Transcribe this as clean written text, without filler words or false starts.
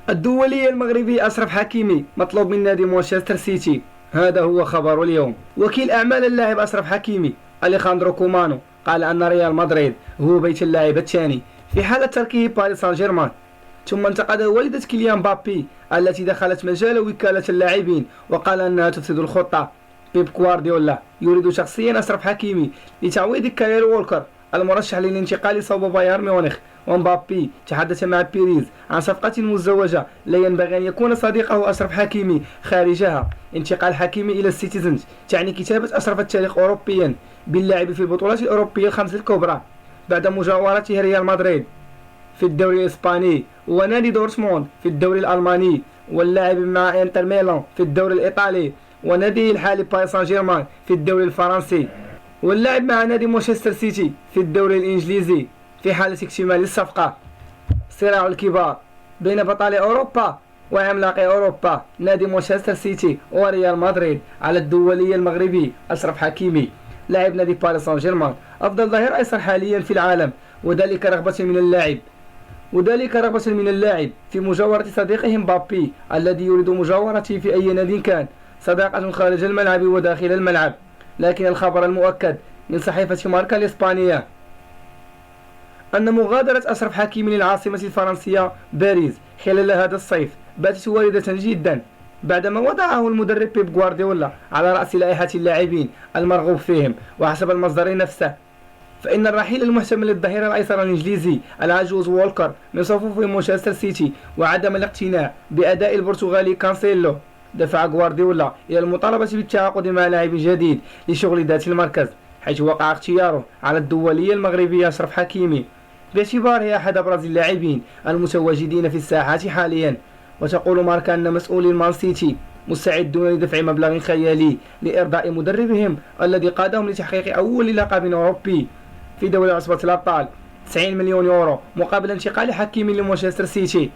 الدولي المغربي أشرف حكيمي مطلوب من نادي مانشستر سيتي. هذا هو خبر اليوم. وكيل أعمال اللاعب أشرف حكيمي أليخاندرو كومانو قال أن ريال مدريد هو بيت اللاعب الثاني في حالة تركه باريس سان جيرمان. ثم انتقد والدة كيليان مبابي التي دخلت مجال وكالة اللاعبين وقال أنها تفسد الخطة. بيب غوارديولا يريد شخصيا أشرف حكيمي لتعويض كايل وولكر المرشح للانتقال صوب بايرن ميونخ. ومبابي تحدث مع بيريز عن صفقة مزدوجة لا ينبغي أن يكون صديقه أشرف حكيمي خارجها. انتقال حكيمي إلى السيتيزنز تعني كتابة أشرف التاريخ أوروبيا باللعب في البطولات الأوروبية الخمس الكبرى بعد مجاورته ريال مدريد في الدوري الإسباني ونادي دورتموند في الدوري الألماني واللاعب مع انتر ميلان في الدوري الإيطالي وناديه الحالي باريس سان جيرمان في الدوري الفرنسي واللاعب مع نادي مانشستر سيتي في الدوري الإنجليزي. في حالة اكتمال الصفقة صراع الكبار بين بطل أوروبا وعملاق أوروبا نادي مانشستر سيتي وريال مدريد على الدولي المغربي أشرف حكيمي لاعب نادي باريس سان جيرمان أفضل ظهير أيسر حاليا في العالم، وذلك رغبة من اللاعب في مجاورة صديقه مبابي الذي يريد مجاورته في أي نادي كان. صداقة خارج الملعب وداخل الملعب. لكن الخبر المؤكد من صحيفة ماركا الإسبانية أن مغادرة أشرف حكيمي للعاصمة الفرنسية باريس خلال هذا الصيف باتت واردة جدا بعدما وضعه المدرب بيب غوارديولا على رأس لائحة اللاعبين المرغوب فيهم. وحسب المصدر نفسه فإن الرحيل المحتمل للظهير الأيسر الإنجليزي العجوز وولكر من صفوف مانشستر سيتي وعدم الاقتناع بأداء البرتغالي كانسيلو دفع غوارديولا إلى المطالبة بالتعاقد مع لاعب جديد لشغل ذات المركز، حيث وقع اختياره على الدولي المغربي أشرف حكيمي باعتباره أحد أبرز اللاعبين المتواجدين في الساحات حاليا. وتقول ماركا أن مسؤولي المان سيتي مستعدون لدفع مبلغ خيالي لإرضاء مدربهم الذي قادهم لتحقيق أول لقب أوروبي في دوري عصبة الأبطال، 90 مليون يورو مقابل انتقال حكيمي لمانشستر سيتي.